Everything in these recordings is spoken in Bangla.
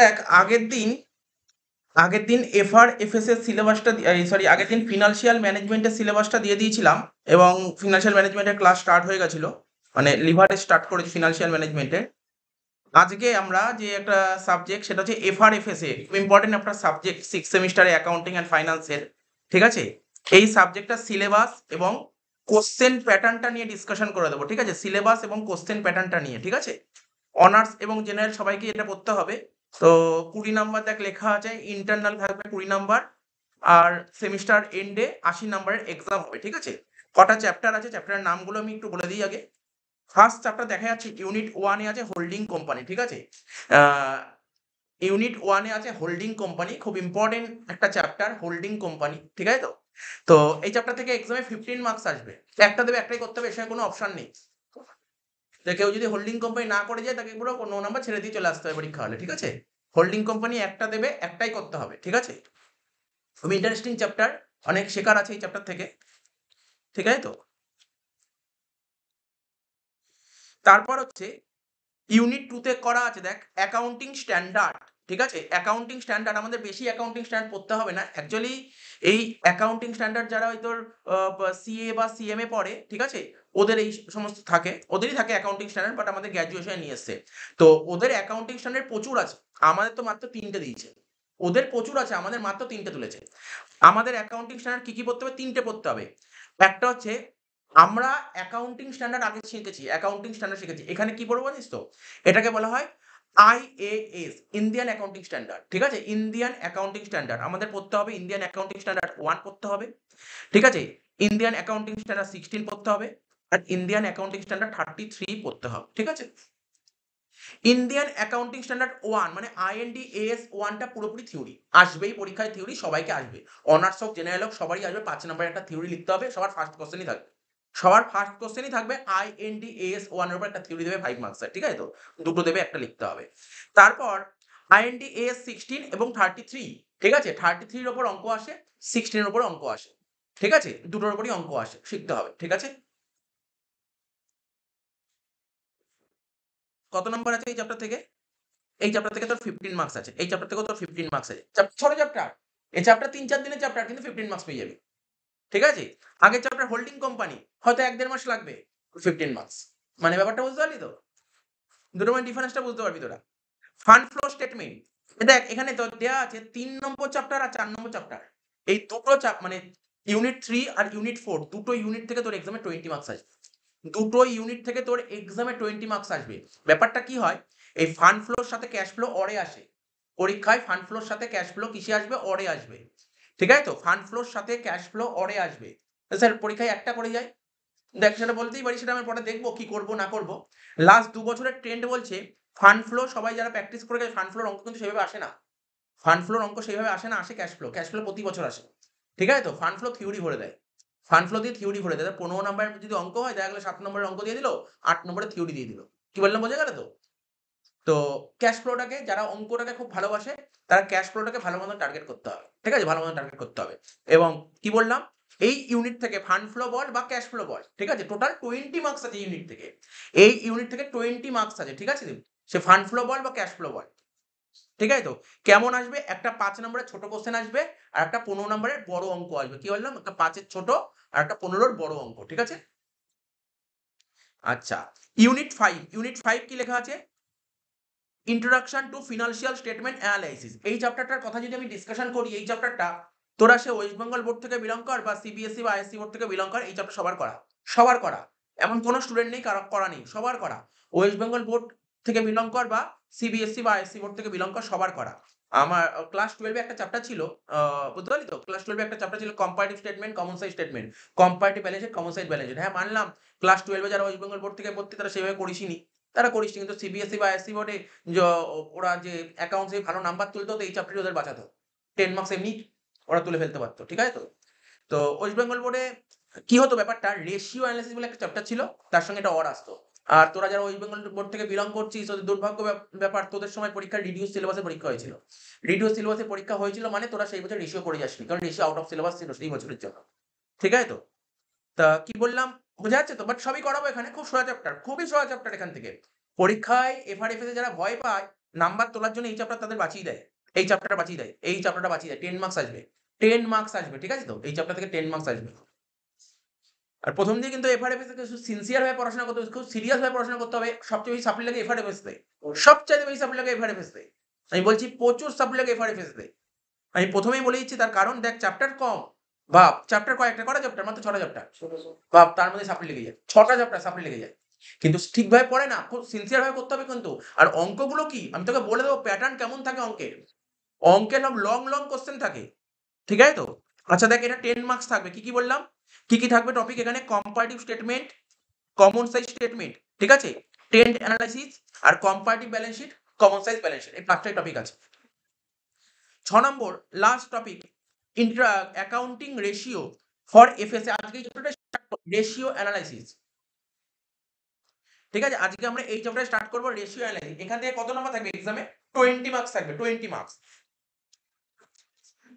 দেখ আগের দিন এফআরএফএস এর সিলেবাসটা আগের দিন ফিনান্সিয়াল ম্যানেজমেন্টের সিলেবাসটা দিয়ে দিয়েছিলাম এবং ফিনান্সিয়াল ম্যানেজমেন্টের ক্লাস স্টার্ট হয়ে গেছিল, মানে লিভারেজ স্টার্ট করেছি ফিনান্সিয়াল ম্যানেজমেন্টের। আজকে আমরা যে একটা সাবজেক্ট সেটা হচ্ছে এফআরএফএস এ, খুব ইম্পর্টেন্ট একটা সাবজেক্ট 6 সেমিস্টারে অ্যাকাউন্টিং অ্যান্ড ফাইন্যান্সের। ঠিক আছে, এই সাবজেক্টটা সিলেবাস এবং কোশ্চেন প্যাটার্নটা নিয়ে ডিসকাশন করে দেবো। ঠিক আছে, সিলেবাস এবং কোশ্চেন প্যাটার্নটা নিয়ে। ঠিক আছে, অনার্স এবং জেনারেল সবাইকে এটা পড়তে হবে। তো 20 নাম্বার দেখ লেখা আছে, ইন্টারনাল থাকবে 20 নাম্বার, আর সেমিস্টার এন্ডে 80 নাম্বারের এক্সাম হবে। ঠিক আছে, কটা চ্যাপ্টার আছে, চ্যাপ্টারের নামগুলো আমি একটু বলে দিই আগে। ফার্স্ট চ্যাপ্টার দেখা যাচ্ছে ইউনিট 1-এ আছে হোল্ডিং কোম্পানি। ঠিক আছে, ইউনিট 1-এ আছে হোল্ডিং কোম্পানি, খুব ইম্পর্টেন্ট একটা চ্যাপ্টার হোল্ডিং কোম্পানি। ঠিক আছে, তো তো এই চ্যাপ্টার থেকে এক্সামে 15 মার্কস আসবে, একটা দেবে একটাই করতে হবে, এর সঙ্গে কোনো অপশন নেই। তো কেউ যদি হোল্ডিং কোম্পানি না করে যায় তাকে পুরো 9 নাম্বার ছেড়ে দিয়ে চলে আসতে হবে পরীক্ষা হলে। ঠিক আছে, হোল্ডিং কোম্পানি একটা দেবে, একটাই করতে হবে। ঠিক আছে, খুব ইন্টারেস্টিং চ্যাপ্টার, অনেক শেখার আছে এই চ্যাপ্টার থেকে। ঠিক আছে, তো তারপর হচ্ছে ইউনিট 2-তে করা আছে দেখ অ্যাকাউন্টিং স্ট্যান্ডার্ড। ঠিক আছে, অ্যাকাউন্টিং স্ট্যান্ডার্ড আমাদের বেশি অ্যাকাউন্টিং স্ট্যান্ডার্ড পড়তে হবে না অ্যাকচুয়ালি। এই অ্যাকাউন্টিং স্ট্যান্ডার্ড যারা হয়তো সিএ বা সিএমএ পড়ে, ঠিক আছে, ওদের এই সমস্ত থাকে, ওদেরই থাকে অ্যাকাউন্টিং স্ট্যান্ডার্ড, বাট আমাদের গ্র্যাজুয়েশনে নিয়ে এসছে। তো ওদের অ্যাকাউন্টিং স্ট্যান্ডার্ড প্রচুর আছে, আমাদের তো মাত্র 3টে দিয়েছে। ওদের প্রচুর আছে, আমাদের মাত্র 3টে তুলেছে। আমাদের অ্যাকাউন্টিং স্ট্যান্ডার্ড কি কি পড়তে হবে? 3টে পড়তে হবে। একটা হচ্ছে আমরা অ্যাকাউন্টিং স্ট্যান্ডার্ড আগে শিখেছি, অ্যাকাউন্টিং স্ট্যান্ডার্ড শিখেছি, এখানে কি পড়বো জানিস তো? এটাকে বলা হয় আইএএস, ইন্ডিয়ান অ্যাকাউন্টিং স্ট্যান্ডার্ড। ঠিক আছে, ইন্ডিয়ান অ্যাকাউন্টিং স্ট্যান্ডার্ড আমাদের পড়তে হবে, ইন্ডিয়ান অ্যাকাউন্টিং স্ট্যান্ডার্ড 1 পড়তে হবে। ঠিক আছে, ইন্ডিয়ান অ্যাকাউন্টিং স্ট্যান্ডার্ড 16 পড়তে হবে, আর ইন্ডিয়ান অ্যাকাউন্টিং স্ট্যান্ডার্ড 33 পড়তে হবে। ঠিক আছে, ইন্ডিয়ান অ্যাকাউন্টিং স্ট্যান্ডার্ড 1 মানে আইএনডিএএস 1টা পুরোপুরি থিওরি, আসবেই পরীক্ষায় থিওরি, সবাইকে আসবে, অনার্স হোক জেনারেল হোক সবারই আসবে। 5 নাম্বারের একটা থিওরি লিখতে হবে, সবার ফার্স্ট কোশ্চেনই থাকবে, সবার ফার্স্ট কোশ্চেনই থাকবে আইএনডিএএস 1 এর উপর একটা থিওরি দেবে 5 মার্কসের। ঠিক আছে, তো দুটো দেবে, একটা লিখতে হবে। তারপর আইএনডিএএস 16 এবং 33। ঠিক আছে, 33 এর উপর অঙ্ক আসে, 16 এর উপর অঙ্ক আসে। ঠিক আছে, দুটোর উপরই অঙ্ক আসে, শিখতে হবে। ঠিক আছে, কত নম্বর আছে এই চ্যাপ্টার থেকে? এই চ্যাপ্টার থেকে তোর 15 মার্কস আছে, এই চ্যাপ্টার থেকেও তোর 15 মার্কস আছে। ছোট চ্যাপ্টার, এই চ্যাপ্টার 3-4 দিনের চ্যাপ্টার, কিন্তু 15 মার্কস পেয়ে যাবি। ঠিক আছে, আগের চ্যাপ্টার হোল্ডিং কোম্পানি হয়তো 1-1.5 মাস লাগবে, 15 মার্কস। মানে ব্যাপারটা বুঝতে পারলি তো? দুটোর মধ্যে ডিফারেন্সটা বুঝতে পারবি তোরা। ফান্ড ফ্লো স্টেটমেন্ট, দেখ এখানে তো দেয়া আছে 3 নম্বর চ্যাপ্টার আর 4 নম্বর চ্যাপ্টার, এই দুটো মানে ইউনিট 3 আর ইউনিট 4 দুটো ইউনিট থেকে তোর এক্সামে 20 মার্কস আসবে। দুটো ইউনিট থেকে তোর এক্সামে 20 মার্কস আসবে। ব্যাপারটা কি হয়, এই ফান্ড ফ্লোর সাথে ক্যাশ ফ্লো অরে আসে পরীক্ষায়, ফান্ড ফ্লোর সাথে ক্যাশ ফ্লো কিসে আসবে? অরে আসবে। ঠিক আছে, তো ফান্ড ফ্লোর সাথে ক্যাশ ফ্লো অরে আসবে। স্যার পরীক্ষায় একটা করে যায়, দেখ সেটা বলতেই পারি, সেটা আমি পরে দেখবো কি করব না করব। লাস্ট 2 বছরের ট্রেন্ড বলছে ফান্ড ফ্লো সবাই যারা প্র্যাকটিস করে গেছে, ফান্ড ফ্লোর অঙ্ক কিন্তু সেভাবে আসে না, ফান্ড ফ্লোর অঙ্ক সেইভাবে আসে না, আসে ক্যাশ ফ্লো, ক্যাশ ফ্লো প্রতি বছর আসে। ঠিক আছে, তো ফান্ড ফ্লো থিওরি ভরে দেয়, ফান্ড ফ্লো দিয়ে থিওরি ভরে দেয়। 15 নাম্বারের যদি অঙ্ক হয় দেখা গেলো 7 নম্বরের অঙ্ক দিয়ে দিল, 8 নম্বরের থিওরি দিয়ে দিল। কি বললাম বোঝা গেল তো? তো ক্যাশ ফ্লোটাকে যারা অঙ্কটাকে খুব ভালোবাসে তারা ক্যাশ ফ্লোটাকে ভালো মতো টার্গেট করতে হবে। ঠিক আছে, ভালো মতো টার্গেট করতে হবে। এবং কি বললাম, এই ইউনিট থেকে ফান্ড ফ্লো বল বা ক্যাশ ফ্লো বল, ঠিক আছে, টোটাল 20 মার্কস আছে ইউনিট থেকে, এই ইউনিট থেকে 20 মার্কস আছে। ঠিক আছে, সে ফান্ড ফ্লো বল বা ক্যাশ ফ্লো বল। ঠিক আছে, তো কেমন আসবে? একটা 5 নম্বরের ছোট কোশ্চেন আসবে, আর একটা 15 নম্বরের বড় অঙ্ক আসবে। কি বললাম? একটা 5-এর ছোট আর একটা 15-র বড় অঙ্ক। ঠিক আছে, আচ্ছা, ইউনিট 5 কি লেখা আছে? Introduction to financial statement analysis. এই চ্যাপ্টারটার কথা যদি আমি ডিসকাশন করি, এই চ্যাপ্টারটা তোরা সে ওয়েস্ট বেঙ্গল বোর্ড থেকে বিলং কর বা সিবিএসসি বা আইএসসি বোর্ড থেকে বিলং কর, এই চ্যাপ্টার সবার করা, সবার করা, এমন কোনো স্টুডেন্ট নেই কারো করা নেই, সবার করা। ওয়েস্ট বেঙ্গল বোর্ড থেকে বিলং কর বা সিবিএসসি বা আইএসসি বোর্ড থেকে বিলং কর, সবার করা। আমার ক্লাস 12-এ একটা চ্যাপ্টার ছিল, বুঝতে পারলি তো? ক্লাস 12-এ একটা চ্যাপ্টার ছিল comparative statement, common size statement, comparative balance sheet, common size balance sheet. হ্যাঁ মানলাম ক্লাস 12-এ যারা ওয়েস্ট বেঙ্গল বোর্ড থেকে পড়তে তারা সেভাবে করিসনি, তারা করিস, কিন্তু সিবিএসসি বা আইএসসি বোর্ডে ওরা যে অ্যাকাউন্টসে ভালো নাম্বার তুলতো, তো এই চ্যাপ্টারই ওদের বাঁচাতো, 10 মার্কস এমনি ওরা তুলে ফেলতে পারতো। ঠিক আছে, তো তো ওয়েস্ট বেঙ্গল বোর্ডে কি হতো ব্যাপারটা, রেশিও অ্যানালিসিস বলে একটা চ্যাপ্টার ছিল, তার সঙ্গে একটা অর আসতো। আর তোরা যারা ওয়েস্ট বেঙ্গল বোর্ড থেকে বিলং করছিস, তোদের দুর্ভাগ্য ব্যাপার, তোদের সময় পরীক্ষা রিডিউস সিলেবাসে পরীক্ষা হয়েছিল। রিডিউস সিলেবাসে পরীক্ষা হয়েছিল মানে তোরা সেই বছর রেশিও করে যাসনি, কারণ রেশিও আউট অফ সিলেবাস ছিল সেই বছরের জন্য। ঠিক আছে, তো তা কি বললাম বোঝা যাচ্ছে তো? বাট সবই করাবো এখানে, খুব সোজা চ্যাপ্টার, খুবই সোজা চ্যাপ্টার। এখান থেকে পরীক্ষায় এফআরএফএস এ যারা ভয় পায় নাম্বার তোলার জন্য এই চ্যাপ্টার তাদের বাঁচিয়ে দেয়, এই চ্যাপ্টারটা বাঁচিয়ে দেয়, এই চ্যাপ্টারটা বাঁচিয়ে দেয়, 10 মার্কস আসবে, 10 মার্কস আসবে, ঠিক আছে তো? এই চ্যাপ্টার থেকে 10 মার্কস আসবে। আর প্রথম দিকে কিন্তু এফআরএফএস থেকে সিনসিয়ার হয়ে পড়াশোনা করতে হবে, খুব সিরিয়াস হয়ে পড়াশোনা করতে হবে। সবচেয়ে বেশি সাপ্লি লাগে এফআরএফএস তে, সবচাইতে বেশি সাপ্লি লাগে এফআরএফএস তে। আমি বলছি প্রচুর সাপ্লি লাগে এফআরএফএস তে। আমি প্রথমেই বলে দিচ্ছি তার কারণ, দেখ চ্যাপ্টার কম, ভাব চ্যাপ্টার কয়েকটা, কটা চ্যাপ্টার, মাত্র 6টা চ্যাপ্টার, ভাব তার মধ্যে সাপ্লি লেগে যায়, 6টা চ্যাপ্টার সাপ্লি লেগে যায়। কিন্তু ঠিকভাবে পড়ে না, খুব সিনসিয়ার ভাবে করতে হবে কিন্তু। আর অঙ্কগুলো কি আমি তোকে বলে দেবো প্যাটার্ন কেমন থাকে অঙ্কের। অঙ্কের সব লং লং কোশ্চেন থাকে, ঠিক আছে তো? আচ্ছা দেখ, এটা 10 মার্কস থাকবে। কি কি বললাম, কি কি থাকবে টপিক এখানে? Comparative statement, common size statement, ঠিক আছে, ট্রেন্ড অ্যানালাইসিস, আর comparative balance sheet, common size balance sheet, এই 5টাই টপিক আছে। 6 নম্বর last topic, intra accounting ratio for FSA. আজকে এই চ্যাপ্টারটা রেশিও অ্যানালাইসিস, ঠিক আছে? আজকে আমরা এই চ্যাপ্টারে স্টার্ট করব রেশিও অ্যানালাইসিস। এখান থেকে কত নাম্বার থাকবে এক্সামে? 20 মার্কস থাকবে, 20 মার্কস,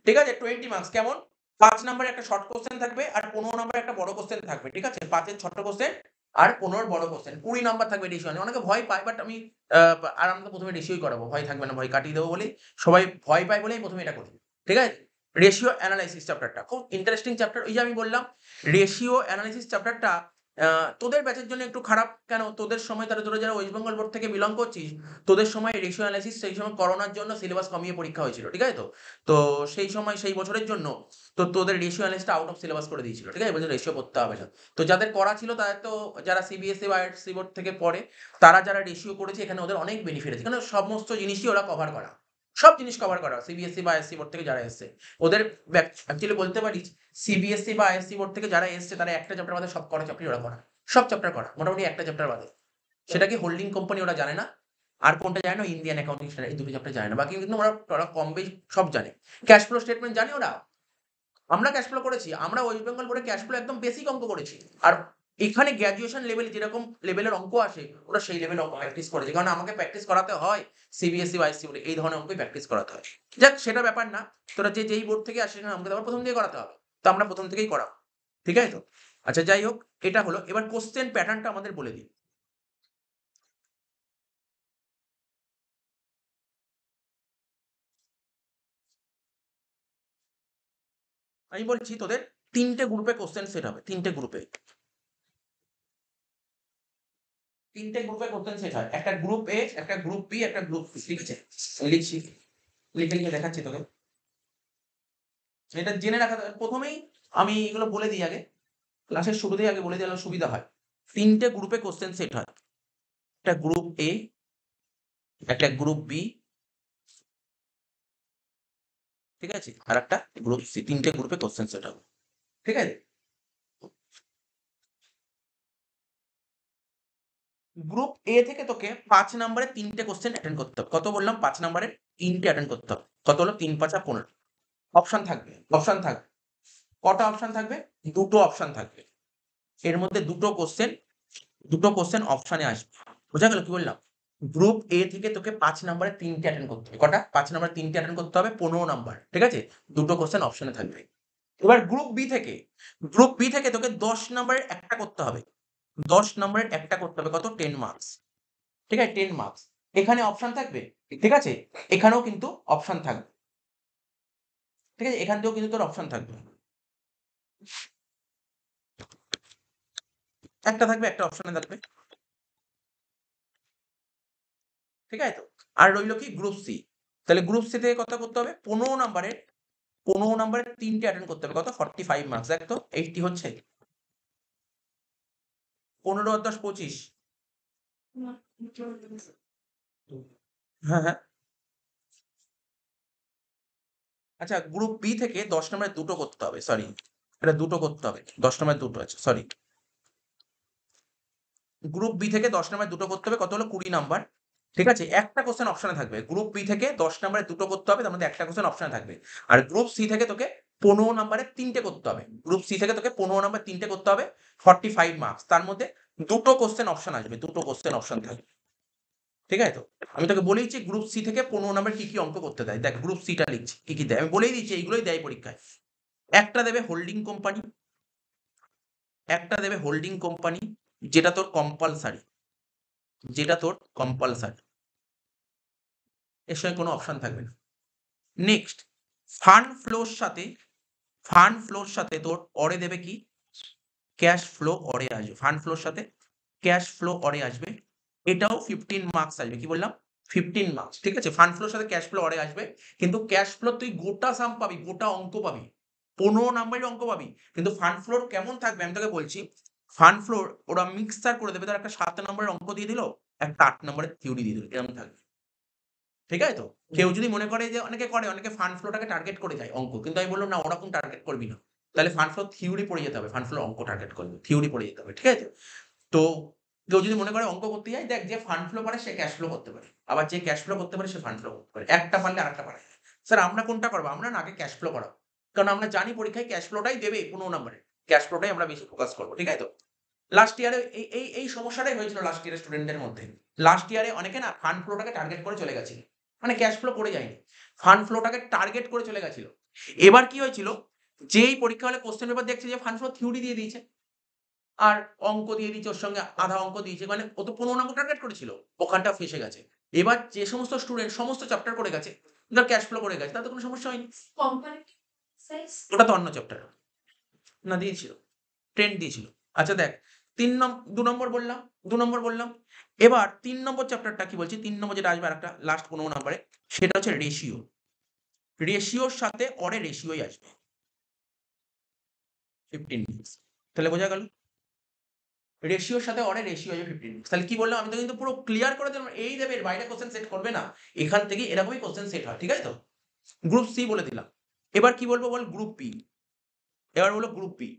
ঠিক আছে? 20 মার্কস কেমন? 5 নম্বরে একটা শর্ট কোশ্চেন থাকবে আর 15 নম্বরে একটা বড় কোশ্চেন থাকবে, ঠিক আছে? 5 এর ছোট কোশ্চেন আর 15 বড় কোশ্চেন, 20 নাম্বার থাকবে রেশিও। অনেকে ভয় পায়, বাট আমি আর আমরা প্রথমে রেশিওই করাবো, ভয় থাকবে না, ভয় কাটিয়ে দেবো বলেই সবাই ভয় পায় বলেই প্রথমে এটা করি, ঠিক আছে? রেশিও অ্যানালাইসিস চ্যাপ্টারটা খুব ইন্টারেস্টিং চ্যাপ্টার। ওই যে আমি বললাম রেশিও অ্যানালাইসিস চ্যাপ্টারটা তোদের ব্যাচের জন্য একটু খারাপ। কেন? তোদের সময় তোরা যারা ওয়েস্ট বেঙ্গল বোর্ড থেকে বিলং করছিস, তোদের সময় রেশিও অ্যানালাইসিস সেই সময় করোনার জন্য সিলেবাস কমিয়ে পরীক্ষা হয়েছিল, ঠিক আছে তো? তো সেই সময় সেই বছরের জন্য তো তোদের রেশিও অ্যানালাইসিসটা আউট অফ সিলেবাস করে দিয়েছিল, ঠিক আছে? বলছে রেশিও করতে হবে না। তো যাদের করা ছিল তাদের তো, যারা সিবিএসই বা আইএসসি বোর্ড থেকে পড়ে, তারা যারা রেশিও করেছে এখানে ওদের অনেক বেনিফিট আছে, কারণ সমস্ত জিনিসই ওরা কভার করা, সব জিনিস কভার করা সিবিএসই বা আইএসসি বোর্ড থেকে যারা এসছে। ওদের অ্যাকচুয়ালি বলতে পারিস সিবিএসই বা আইএসসি বোর্ড থেকে যারা এসছে তারা একটা চ্যাপ্টার বাদে সব করা চ্যাপ্টার ওরা করা, সব চ্যাপ্টার করা মোটামুটি একটা চ্যাপ্টার বাদে। সেটা কি হোল্ডিং কোম্পানি ওরা জানে না, আর কোনটা জানে না, ইন্ডিয়ান অ্যাকাউন্টিং স্ট্যান্ডার্ড, এই দুটো চ্যাপ্টার জানে না। বাকি কিন্তু ওরা কম বেশি সব জানে। ক্যাশ ফ্লো স্টেটমেন্ট জানে ওরা, আমরা ক্যাশ ফ্লো করেছি, আমরা ওয়েস্ট বেঙ্গল বোর্ডে ক্যাশ ফ্লো একদম বেসিক অঙ্ক করেছি। আর এখানে গ্র্যাজুয়েশন লেভেলে যেরকম লেভেলের অঙ্ক আসে ওরা সেই লেভেলে অঙ্ক প্র্যাকটিস করেছে, কারণ আমাকে প্র্যাকটিস করাতে হয় সিবিএসই বা আইসিসি বোর্ডে এই ধরনের অঙ্কই প্র্যাকটিস করাতে হয়। যাক সেটা ব্যাপার না, তোরা যেই বোর্ড থেকে আসে আমাকে তো আবার প্রথম থেকে করাতে হবে, তো আমরা প্রথম থেকেই করাবো, ঠিক আছে তো? আচ্ছা যাই হোক, এটা হলো। এবার কোশ্চেন প্যাটার্নটা আমাদের বলে দিই। আমি বলছি তোদের 3টে গ্রুপে কোশ্চেন সেট হবে, 3টে গ্রুপে, 3টে গ্রুপে কোশ্চেন সেট হয়। একটা গ্রুপ এ, একটা গ্রুপ বি, একটা গ্রুপ সি, ঠিক আছে? আমি লিখছি, লিখে লিখে দেখাচ্ছি তোকে, এটা জেনে রাখা প্রথমেই। আমি এগুলো বলে দিই আগে, ক্লাসের শুরুতেই আগে বলে দিলে সুবিধা হয়। 3টে গ্রুপে কোশ্চেন সেট হয়, একটা গ্রুপ এ, একটা গ্রুপ বি, ঠিক আছে, আর একটা গ্রুপ সি। 3টে গ্রুপে কোশ্চেন সেট হবে, ঠিক আছে? গ্রুপ এ থেকে তোকে 5 নম্বরে 3টে কোশ্চেন অ্যাটেন্ড করতে হবে। কত বললাম? 5 নম্বরে 3টে অ্যাটেন্ড করতে হবে। কত হলো? 3 5 15। অপশন থাকবে, অপশন থাকবে। কটা অপশন থাকবে? দুটো অপশন থাকবে। এর মধ্যে দুটো কোশ্চেন অপশনে আসবে। বোঝা গেল কি বললাম? গ্রুপ এ থেকে তোকে 5 নম্বরে 3টে অ্যাটেন্ড করতে হবে। কটা? 5 নম্বরে 3টে অ্যাটেন্ড করতে হবে, 15 নাম্বার, ঠিক আছে? দুটো কোশ্চেন অপশনে থাকবে। এবার গ্রুপ বি থেকে তোকে 10 নম্বরের একটা করতে হবে। 10 নম্বরের একটা করতে হবে, কত? 10 মার্কস, ঠিক আছে? 10 মার্কস। এখানে অপশন থাকবে, ঠিক আছে? এখানেও কিন্তু অপশন থাকবে, ঠিক আছে? এখান থেকেও কিন্তু তোর অপশন থাকবে। একটা থাকবে, একটা অপশনে থাকবে, ঠিক আছে তো? আর রইল কি? Group C. তাহলে গ্রুপ সি থেকে কত করতে হবে? 15 নম্বরের 3টে অ্যাটেন্ড করতে হবে, কত? 45 মার্কস। দেখ তো 80 হচ্ছে? 15 আর 10 25। হ্যাঁ, হ্যাঁ। আচ্ছা গ্রুপ বি থেকে 10 নম্বরের দুটো করতে হবে, সরি, এটা দুটো করতে হবে, 10 নম্বরের দুটো আছে, সরি। গ্রুপ বি থেকে 10 নম্বরের দুটো করতে হবে, কত হলো? 20 নাম্বার, ঠিক আছে? একটা কোশ্চেন অপশনে থাকবে। গ্রুপ বি থেকে 10 নম্বরের দুটো করতে হবে, তার মধ্যে একটা কোশ্চেন অপশনে থাকবে। আর গ্রুপ সি থেকে তোকে 15 নম্বরের 3টে করতে হবে। গ্রুপ সি থেকে তোকে 15 নম্বরের 3টে করতে হবে, 45 মার্কস। তার মধ্যে দুটো কোশ্চেন অপশন আসবে, দুটো কোশ্চেন অপশন থাকবে, ঠিক আছে তো? আমি তোকে বলেই দিচ্ছি গ্রুপ সি থেকে 15 নম্বর কি অঙ্ক করতে দেয়। দেখ গ্রুপ সিটা লিখছি কি কি দেয়, আমি বলেই দিচ্ছি এইগুলোই দেয় পরীক্ষায়। একটা দেবে হোল্ডিং কোম্পানি, একটা দেবে হোল্ডিং কোম্পানি, যেটা তোর কম্পালসারি, যেটা তোর কম্পালসারি, এর সঙ্গে কোনো অপশন থাকবে না। নেক্সট ফান্ড ফ্লোর সাথে তোর অরে দেবে কি ক্যাশ ফ্লো অরে আসবে, ফান্ড ফ্লোর সাথে ক্যাশ ফ্লো অরে আসবে, এটাও 15 মার্কস আসবে। কি বললাম 15 মার্কস, ঠিক আছে। ফান্ড ফ্লোর সাথে ক্যাশ ফ্লো অরে আসবে, কিন্তু ক্যাশ ফ্লো তুই গোটা সাম পাবি, গোটা অঙ্ক পাবি, 15 নাম্বারের অঙ্ক পাবি। কিন্তু ফান্ড ফ্লোর কেমন থাকবে আমি তোকে বলছি। ফান্ড ফ্লোর ওরা মিক্সচার করে দেবে, ধর একটা 7 নম্বরের অঙ্ক দিয়ে দিল, একটা 8 নম্বরের থিওরি দিয়ে দিল, এরকম থাকবে। ঠিক আছে তো? কেউ যদি মনে করে যে অনেকে ফান্ড ফ্লোটাকে টার্গেট করে যায় অঙ্ক, কিন্তু আমি বললাম না, ওরকম টার্গেট করবি না। তাহলে ফান্ড ফ্লো থিওরি পড়ে যেতে হবে, ফান্ড ফ্লো অঙ্ক টার্গেট করবে, থিওরি পড়ে যেতে হবে, ঠিক আছে? তো কেউ যদি মনে করে অঙ্ক করতে যায়, দেখ যে ফান্ড ফ্লো পারে সে ক্যাশ ফ্লো করতে পারে, আবার যে ক্যাশ ফ্লো করতে পারে সে ফান্ড ফ্লো করতে পারে, একটা পারলে আরেকটা পারে। স্যার আমরা কোনটা করবো? আমরা না আগে ক্যাশ ফ্লো করাবো, কারণ আমরা জানি পরীক্ষায় ক্যাশ ফ্লোটাই দেবে 15 নম্বরে, ক্যাশ ফ্লোটাই আমরা বেশি ফোকাস করবো, ঠিক আছে তো? লাস্ট ইয়ারে এই সমস্যাটাই হয়েছিল লাস্ট ইয়ারের স্টুডেন্টদের মধ্যে। লাস্ট ইয়ারে অনেকে না ফান্ড ফ্লোটাকে টার্গেট করে চলে গেছিল, মানে ক্যাশ ফ্লো করে যায়নি, ফান্ড ফ্লোটাকে টার্গেট করে চলে গেছিল। এবার কি হয়েছিল, যেই পরীক্ষা হলে কোশ্চেন পেপার দেখছে যে ফান্ড ফ্লো থিওরি দিয়ে দিয়েছে, আর অঙ্ক দিয়ে দিয়েছে, ওর সঙ্গে আধা অঙ্ক দিয়েছে, মানে ও তো 15 নম্বর টার্গেট করেছিল, ওখানটা ফেসে গেছে। এবার যে সমস্ত স্টুডেন্ট সমস্ত চ্যাপ্টার করে গেছে, ধর ক্যাশ ফ্লো করে গেছে, তাতে কোনো সমস্যা হয়নি। ওটা তো অন্য চ্যাপ্টার না, দিয়েছিল, ট্রেন্ড দিয়েছিল। আচ্ছা দেখ, 2 নম্বর বললাম, 2 নম্বর বললাম। এবার 3 নম্বর চ্যাপ্টারটা কি বলছি, 3 নম্বর যেটা আসবে আরেকটা লাস্ট 15 নম্বরে, সেটা হচ্ছে রেশিও। রেশিওর সাথে অরে রেশিওই আসবে 15 মিনিটস। তাহলে বোঝা গেল? রেশিওর সাথে অরে রেশিও আসবে 15 মিনিটস। তাহলে কি বললাম, আমি তো কিন্তু পুরো ক্লিয়ার করে দিলাম, এই দেবে, এর বাইরে কোশ্চেন সেট করবে না, এখান থেকে এরকমই কোশ্চেন সেট হয়, ঠিক আছে তো? গ্রুপ সি বলে দিলাম। এবার কি বলবো বল, গ্রুপ বি। এবার বলো গ্রুপ বি।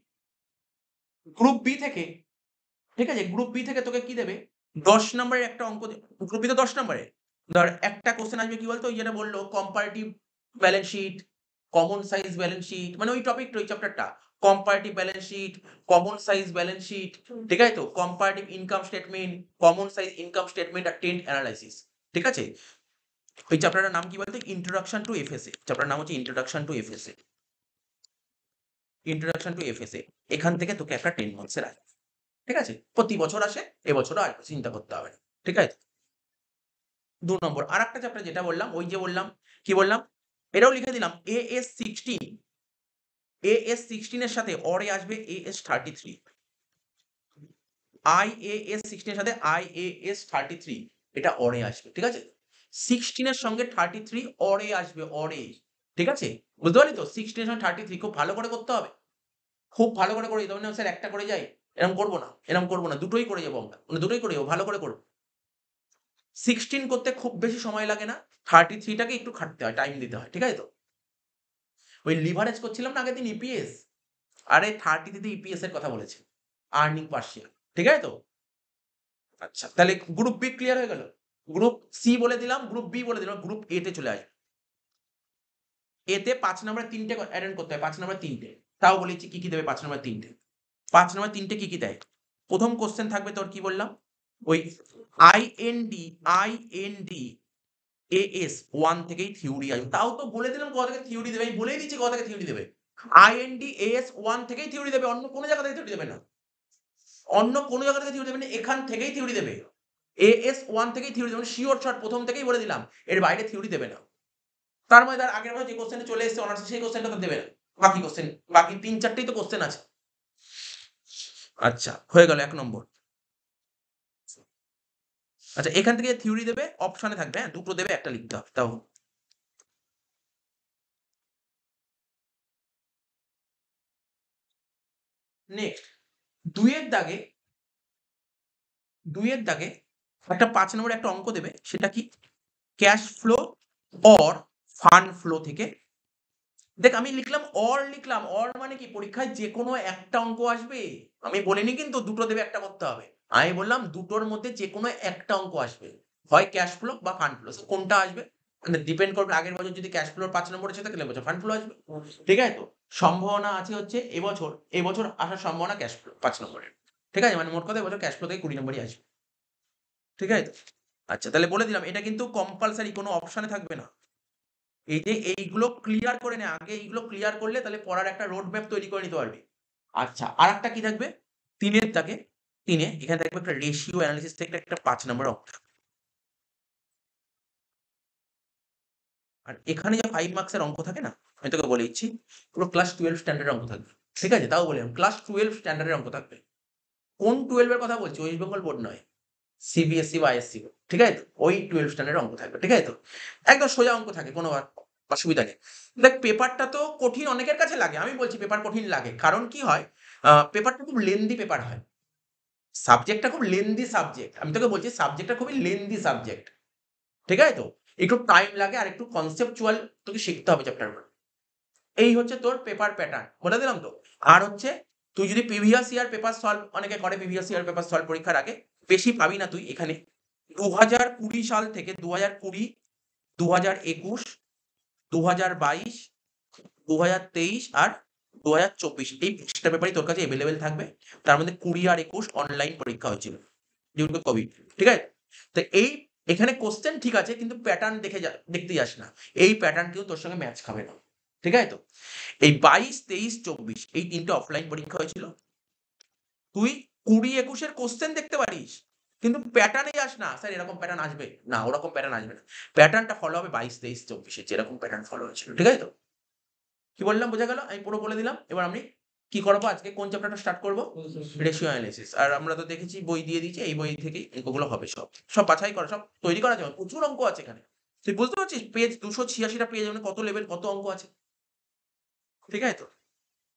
গ্রুপ বি থেকে, ঠিক আছে, গ্রুপ বি থেকে তোকে কি দেবে, 10 নম্বরের একটা অঙ্ক গ্রুপ বি তো 10 নম্বরের। ধর একটা কোশ্চেন আসবে কি বলতো, ওই যেটা বললো comparative balance sheet, common size balance sheet, মানে ওই টপিকটা, ওই চ্যাপ্টারটা, comparative balance sheet, common size balance sheet, ঠিক আছে তো? Comparative income statement, common size income statement আর ট্রেন্ড অ্যানালাইসিস, ঠিক আছে? ওই চ্যাপ্টারটার নাম কি বলতো, ইন্ট্রোডাকশন টু এফএসএ। চ্যাপ্টার নাম হচ্ছে introduction to FSA. Introduction to FSA, এখান থেকে তোকে একটা 10 মার্কসের আসবে, ঠিক আছে? প্রতি বছর আসে, এবছরও আসবে, চিন্তা করতে হবে না, ঠিক আছে? 2 নম্বর আরেকটা চ্যাপ্টার যেটা বললাম, ওই যে বললাম, কি বললাম, এটাও লিখে দিলাম, AS16। AS16 এর সাথে অরে আসবে AS33। IAS16 এর সাথে IAS33, এটা অরে আসবে, ঠিক আছে? 16 এর সঙ্গে 33 অরে আসবে, অরে, ঠিক আছে? বুঝতে পারলি তো? 16 এর সঙ্গে 33 খুব ভালো করে করতে হবে, খুব ভালো করে দিতে হবে। না স্যার একটা করে যাই, এরকম করব না, এরকম করব না, দুটোই করে যাবো আমরা, মানে দুটোই করে যাবো, ভালো করে করব। 16 করতে খুব বেশি সময় লাগে না, 33 টাকে একটু খাটতে হয়, টাইম দিতে হয়, ঠিক আছে তো? ওই লিভারেজ করছিলাম না আগের দিন ইপিএস, আরে 30 তে ইপিএস এর কথা বলেছে, আর্নিং পার শেয়ার, ঠিক আছে তো? আচ্ছা তাহলে গ্রুপ বি ক্লিয়ার হয়ে গেল। গ্রুপ সি বলে দিলাম, গ্রুপ বি বলে দিলাম, গ্রুপ এ তে চলে আসবে। এতে 5 নম্বরে 3টে অ্যাটেন্ড করতে হয়, 5 নম্বরে 3টে। তাও বলেছি কি দেবে 5 নম্বরে 3টে। 5 নম্বরে 3টে কি দেয়? প্রথম কোশ্চেন থাকবে তোর, কি বললাম, ওই আইএনডি AS1 থেকেই থিওরি আসবে। তাও তো বলে দিলাম কোথা থেকে থিওরি দেবে, আমি বলেই দিচ্ছি কোথা থেকে থিওরি দেবে। IND AS1 থেকেই থিওরি দেবে, অন্য কোনো জায়গা থেকে থিওরি দেবে না। অন্য কোনো জায়গা থেকে থিওরি দেবে না, এখান থেকেই থিওরি দেবে। AS1 থেকেই থিওরি দেবে, মানে শিওর শট প্রথম থেকেই বলে দিলাম, এর বাইরে থিওরি দেবে না। তার মানে তার আগের বার যে কোশ্চেনটা চলে এসেছে অনার্সে, সেই কোশ্চেনটা তো দেবে না। বাকি কোশ্চেন, বাকি 3-4টেই তো কোশ্চেন আছে। আচ্ছা হয়ে গেল 1 নম্বর। আচ্ছা এখান থেকে থিওরি দেবে, অপশনে থাকবে, হ্যাঁ, দুটো দেবে, একটা লিখতে হবে তাও। নেক্সট 2 এর দাগে, 2 এর দাগে একটা 5 নম্বরের একটা অঙ্ক দেবে, সেটা কি, cash flow or fund flow থেকে। দেখ আমি লিখলাম অর, লিখলাম অর মানে কি, পরীক্ষায় যে কোনো একটা অঙ্ক আসবে, আমি বলিনি কিন্তু দুটো দেবে একটা করতে হবে, আমি বললাম দুটোর মধ্যে যে কোনো একটা অঙ্ক আসবে, হয় ক্যাশ ফ্লো বা ফান্ড ফ্লো, কোনটা আসবে মানে ডিপেন্ড করবে। আগের বছর যদি ক্যাশ ফ্লোর 5 নম্বর এসে থাকে, তাহলে এবছর ফান্ড ফ্লো আসবে, ঠিক আছে তো? সম্ভাবনা আছে হচ্ছে এবছর আসার সম্ভাবনা ক্যাশ ফ্লো 5 নম্বরের, ঠিক আছে? মানে মোট কথা এবছর ক্যাশ ফ্লো থেকে 20 নম্বরই আসবে, ঠিক আছে তো? আচ্ছা তাহলে বলে দিলাম, এটা কিন্তু কম্পালসারি, কোনো অপশনে থাকবে না। এই যে এইগুলো ক্লিয়ার করে নে আগে, এইগুলো ক্লিয়ার করলে তাহলে পড়ার একটা রোড ম্যাপ তৈরি করে নিতে পারবি। আচ্ছা আরেকটা কি থাকবে, 3 এর দাগে, 3 এ এখানে থাকবে একটা রেশিও অ্যানালিসিস থেকে একটা 5 নম্বর অঙ্ক। আর এখানে যে 5 মার্কসের অঙ্ক থাকে না, আমি তোকে বলে দিচ্ছি, পুরো ক্লাস 12 স্ট্যান্ডার্ডের অঙ্ক থাকবে। ঠিক আছে? তাও বললাম ক্লাস 12 স্ট্যান্ডার্ডের অঙ্ক থাকবে। কোন 12 এর কথা বলছি? ওয়েস্ট বেঙ্গল বোর্ড নয়। সিবিএসই বা আইএসসি বোর্ড। ঠিক আছে তো? ওই 12 স্ট্যান্ডার্ডের অঙ্ক থাকবে। ঠিক আছে তো? একদম সোজা অঙ্ক থাকে, কোনো অসুবিধা নেই। দেখ পেপারটা তো কঠিন অনেকের কাছে লাগে। আমি বলছি পেপার কঠিন লাগে। কারণ কি হয়? পেপারটা খুব লেন্দি পেপার হয়। সাবজেক্টটা খুব লেন্দি সাবজেক্ট। আমি তোকে বলছি সাবজেক্টটা খুবই লেন্দি সাবজেক্ট। ঠিক আছে তো? একটু টাইম লাগে আর একটু কনসেপচুয়াল তোকে শিখতে হবে চ্যাপ্টারগুলো। এই হচ্ছে তোর পেপার প্যাটার্ন। বলে দিলাম তো? আর হচ্ছে তুই যদি প্রিভিয়াস ইয়ার পেপার সলভ, অনেকে করে প্রিভিয়াস ইয়ার পেপার সলভ পরীক্ষার আগে, বেশি পাবি না তুই এখানে। 2020 সাল থেকে 2020, 2021, 2022, 2023 আর 2024 এই 5টা পেপারই তোর কাছে এভেলেবেল থাকবে। তার মধ্যে 20 আর 21 অনলাইন পরীক্ষা হয়েছিল ডিউ টু কোভিড। ঠিক আছে? তো এখানে কোশ্চেন ঠিক আছে, কিন্তু প্যাটার্ন দেখতে যাস না। এই প্যাটার্ন কিন্তু তোর সঙ্গে ম্যাচ খাবে না। ঠিক আছে তো? এই 22, 23, 24 এই 3টে অফলাইন পরীক্ষা হয়েছিল। তুই 20, 21 এর কোশ্চেন দেখতে পারিস, কিন্তু প্যাটার্নে যাস না। স্যার এরকম প্যাটার্ন আসবে না, ওরকম প্যাটার্ন আসবে না। প্যাটার্নটা ফলো হবে 22, 23, 24 এ যেরকম প্যাটার্ন ফলো হয়েছিল। ঠিক আছে তো? কি বললাম বোঝা গেল? আমি পুরো বলে দিলাম। এবার আমি কি করবো, আজকে কোন চ্যাপ্টারটা স্টার্ট করবো? Ratio analysis. আর আমরা তো দেখেছি বই দিয়ে দিয়েছি, এই বই থেকেই অঙ্কগুলো হবে সব। সব বাছাই করা, সব তৈরি করা যাবে। প্রচুর অঙ্ক আছে এখানে। তুই বুঝতে পারছিস পেজ 286টা পেজ, মানে কত লেভেল, কত অঙ্ক আছে। ঠিক আছে তো?